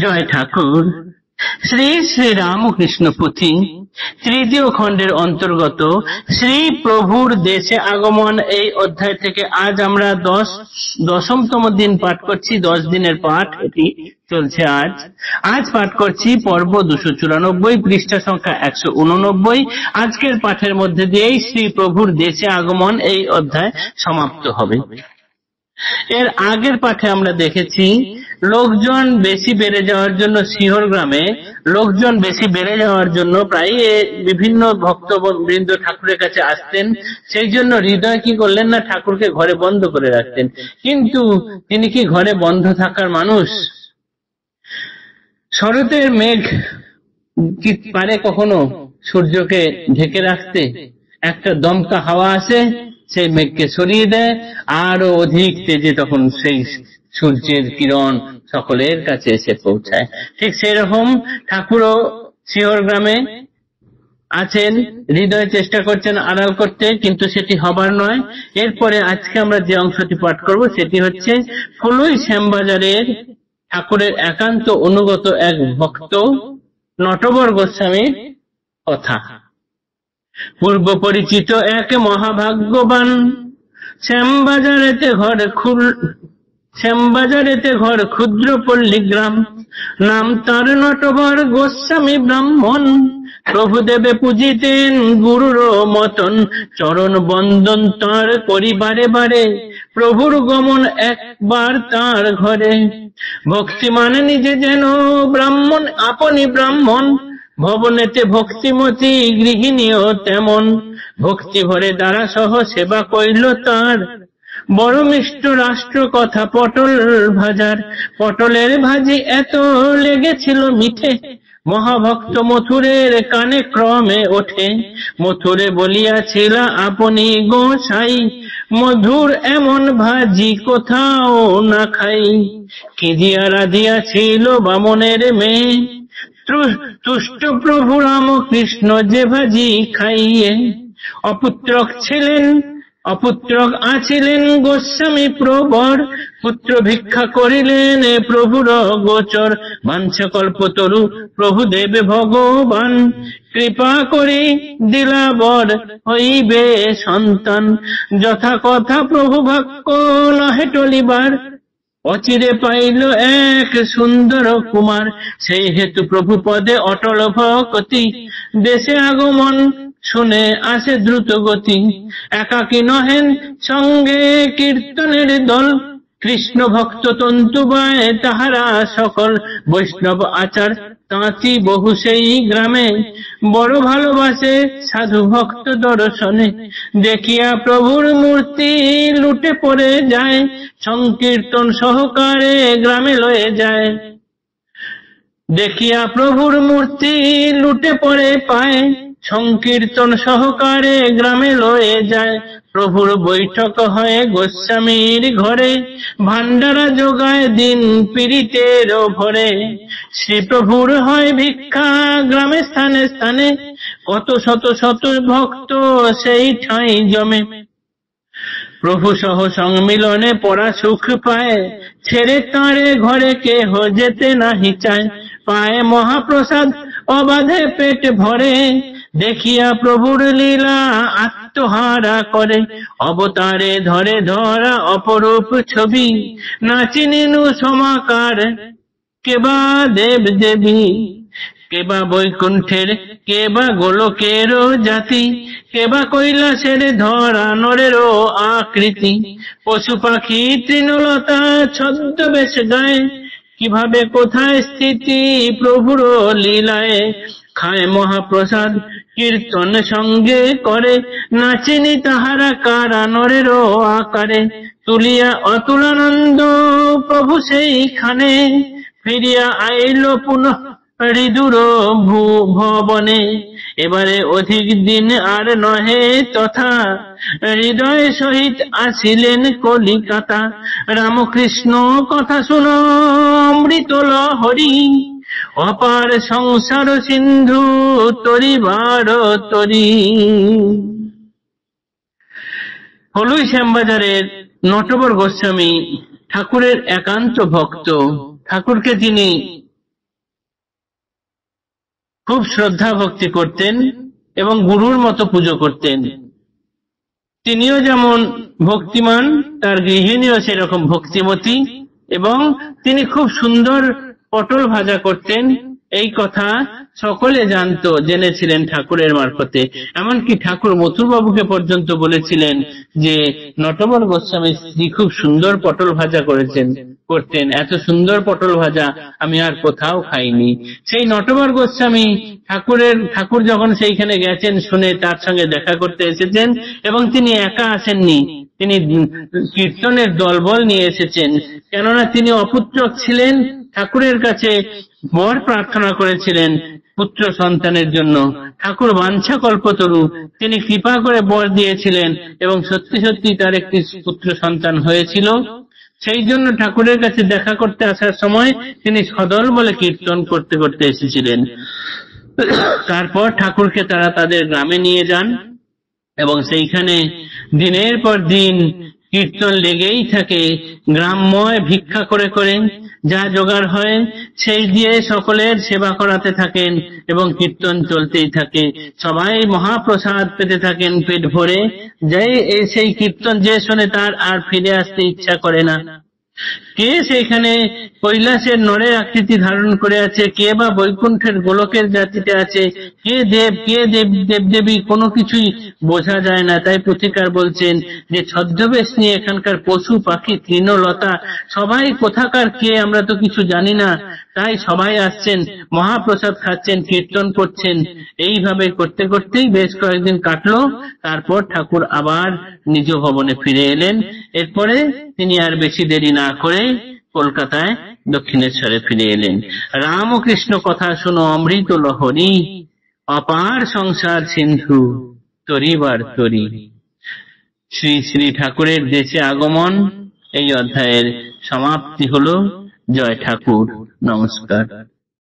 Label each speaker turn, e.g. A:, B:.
A: জয় ঠাকুর। শ্রী শ্রী রামকৃষ্ণ পুঁথি তৃতীয় খণ্ডের অন্তর্গত শ্রী প্রভুর দেশে আগমন এই অধ্যায় থেকে আজ আমরা দশমতম দিন পাঠ করছি। 10 দিনের পাঠ এটি চলছে। আজ পাঠ করছি পর্ব 294, পৃষ্ঠা সংখ্যা 189। আজকের পাঠের মধ্যে দিয়েই শ্রী প্রভুর দেশে আগমন এই অধ্যায় সমাপ্ত হবে। এর আগের পাঠে আমরা দেখেছি লোকজন বেশি বেড়ে যাওয়ার জন্য, শিহর গ্রামে লোকজন বেশি বেড়ে যাওয়ার জন্য প্রায় বিভিন্ন ভক্তবৃন্দ ঠাকুরের কাছে আসতেন। সেই জন্য হৃদয় কি করলেন না, ঠাকুরকে ঘরে বন্ধ করে রাখতেন। কিন্তু তিনি কি ঘরে বন্ধ থাকার মানুষ? শরতের মেঘ কি পারে কখনো সূর্যকে ঢেকে রাখতে? একটা দমকা হাওয়া আসে, সেই মেঘকে সরিয়ে দেয়, আরো অধিক তেজে তখন সেই সূর্যের কিরণ সকলের কাছে এসে পৌঁছায়। ঠিক সেরকম ঠাকুরও শিহর গ্রামে আছেন, হৃদয় চেষ্টা করছেন আড়াল করতে, কিন্তু সেটি হবার নয়। এরপরে আজকে আমরা যে অংশটি পাঠ করব সেটি হচ্ছে ফুলুই শ্যামবাজারের ঠাকুরের একান্ত অনুগত এক ভক্ত নটবর গোস্বামীর কথা। পূর্ব পরিচিত এক মহাভাগ্যবান শ্যামবাজারেতে ঘর ক্ষুদ্র পল্লী গ্রাম, নাম তার নটবর গোস্বামী ব্রাহ্মণ। প্রভুদেবে পূজিতেন গুরুর মতন, চরণ বন্দন তার করি বারে বারে, প্রভুর গমন একবার তার ঘরে। ভক্তিমান নিজে যেন ব্রাহ্মণ, আপনি ব্রাহ্মণ, ভবনেতে ভক্তিমতী গৃহিণীও তেমন। ভক্তি ভরে দ্বারা সহ সেবা কইল তার, বড় মিষ্ট রাষ্ট্র কথা পটল ভাজার। পটলের ভাজি এত লেগেছিল মিঠে, মহাভক্ত মথুরের কানে ক্রমে ওঠে। মথুরে বলিয়াছিল আপনি গোসাই, মধুর এমন ভাজি কোথাও না খাই। কিজিয়া রাধিয়াছিল বামনের মেয়ে, তুষ্ট প্রভু রামকৃষ্ণ যে ভাজি খাইয়ে। অপুত্রক আছিলেন গোস্বামী প্রবর, পুত্র ভিক্ষা করিলেন প্রভুর গোচর। বাঞ্ছকল্পতরু প্রভু দেবে ভগবান, কৃপা করি দিলাবর হইবে সন্তান। যথা কথা প্রভু বাক্য নহে টলিবার, অচিরে পাইল এক সুন্দর কুমার। সেই হেতু প্রভু পদে অটল ভক্তি, দেশে আগমন শুনে আসে দ্রুত গতি। একাকী নহেন সঙ্গে কীর্তনের দল, কৃষ্ণ ভক্ত তন্তুবায় তাহারা সকল। বৈষ্ণব আচার তাঁতি বহু সেই গ্রামে, বড় ভালোবাসে সাধু ভক্ত দর্শনে। দেখিয়া প্রভুর মূর্তি লুটে পড়ে যায়, সংকীর্তন সহকারে গ্রামে লয়ে যায়। দেখিয়া প্রভুর মূর্তি লুটে পড়ে পায়, সংকীর্তন সহকারে গ্রামে লয়ে যায়। প্রভুর বৈঠক হয় গোস্বামীর ঘরে, ভান্ডারা যোগায় দিন পীড়িতের ভরে। শ্রী প্রভুর হয় ভিক্ষা গ্রামে স্থানে স্থানে, কত শত শত ভক্ত সেই ঠাঁই জমে। প্রভু সহ সংমিলনে পড়া সুখ পায়, ছেড়ে তাঁরে ঘরে কেহ যেতে নাহি চায়। পায় মহাপ্রসাদ অবাধে পেট ভরে, দেখিয়া প্রভুর লীলা আত্মহারা করে। অবতারে ধরে ধরা অপরূপ ছবি, নাচিনিনু সমাকার কেবা দেব দেবী। কেবা বৈকুণ্ঠের, কেবা গোলকের জাতি, কেবা কৈলাসের ধরা নরেরও আকৃতি। পশু পাখি তৃণলতা ছদ্মবেশ গায়ে, কিভাবে কোথায় স্থিতি প্রভুর লীলায়। খায় মহাপ্রসাদ কীর্তন সঙ্গে করে, নাচিনি তাহারা কারা নরেরও আকারে। তুলিয়া অতুলানন্দ প্রভু সেইখানে, ফিরিয়া আইল পুনঃ হৃদুর ভবনে। এবারে অধিক দিন আর নহে তথা, হৃদয় সহিত আসিলেন কলিকাতা। রামকৃষ্ণ কথা শুন অমৃত লহরী, অপার সংসার সিন্ধু তরিবার তরি। ফুলুই শ্যামবাজারের নটবর গোস্বামী ঠাকুরের একান্ত ভক্ত। ঠাকুরকে তিনি খুব শ্রদ্ধা ভক্তি করতেন এবং গুরুর মতো পুজো করতেন। তিনিও যেমন ভক্তিমান, তার গৃহিণীও সেরকম ভক্তিমতী, এবং তিনি খুব সুন্দর পটল ভাজা করতেন। এই কথা সকলে জানতো, জেনেছিলেন ঠাকুরের মারফতে। এমনকি ঠাকুর মথুরবাবুকে পর্যন্ত বলেছিলেন যে নটবর গোস্বামী স্ত্রী খুব সুন্দর পটল ভাজা করতেন, এত সুন্দর পটল ভাজা আমি আর কোথাও খাইনি। সেই নটবর গোস্বামী ঠাকুর যখন সেইখানে গেছেন শুনে তার সঙ্গে দেখা করতে এসেছেন, এবং তিনি একা আসেননি, তিনি কীর্তনের দলবল নিয়ে এসেছেন। কেননা তিনি অপুত্রক ছিলেন, ঠাকুরের কাছে বর প্রার্থনা করেছিলেন পুত্র সন্তানের জন্য। ঠাকুর বাঞ্ছা কল্পতরু, তিনি কৃপা করে বর দিয়েছিলেন এবং সত্যি সত্যি তার একটি পুত্র সন্তান হয়েছিল। সেই জন্য ঠাকুরের কাছে দেখা করতে আসার সময় তিনি সদল বলে কীর্তন করতে করতে এসেছিলেন। তারপর ঠাকুরকে তারা তাদের গ্রামে নিয়ে যান এবং সেইখানে দিনের পর দিন কীর্তন লেগেই থাকে। গ্রামময় ভিক্ষা করে করে যা জোগাড় হয় সেই দিয়ে সকলের সেবা করাতে থাকেন এবং কীর্তন চলতেই থাকে। সবাই মহাপ্রসাদ পেতে থাকেন পেট ভরে। সেই কীর্তন যে শোনে তার আর ফিরে আসতে ইচ্ছা করে না। কে সেইখানে কৈলাসের নরের আকৃতি ধারণ করে আছে, কে বা বৈকুণ্ঠের গোলকের জাতিতে আছে, কে দেব কে দেবদেবী কোনো কিছুই বোঝা যায় না। তাই পুথিকার বলছেন যে ছদ্মবেশ নিয়ে এখানকার পশু পাখি তৃণলতা সবাই কোথাকার কে আমরা তো কিছু জানি না। তাই সবাই আসছেন, মহাপ্রসাদ খাচ্ছেন, কীর্তন করছেন। এইভাবে করতে করতেই বেশ কয়েকদিন কাটলো। তারপর ঠাকুর আবার নিজ ভবনে ফিরে এলেন। এরপরে তিনি আর বেশি দেরি না করে কলকাতায় দক্ষিণেশ্বরে ফিরে এলেন। রামকৃষ্ণ কথা শুনো অমৃত লহরী, অপার সংসার সিন্ধু তরিবার তরি। শ্রী শ্রী ঠাকুরের দেশে আগমন, এই অধ্যায়ের সমাপ্তি হলো। জয় ঠাকুর, নমস্কার।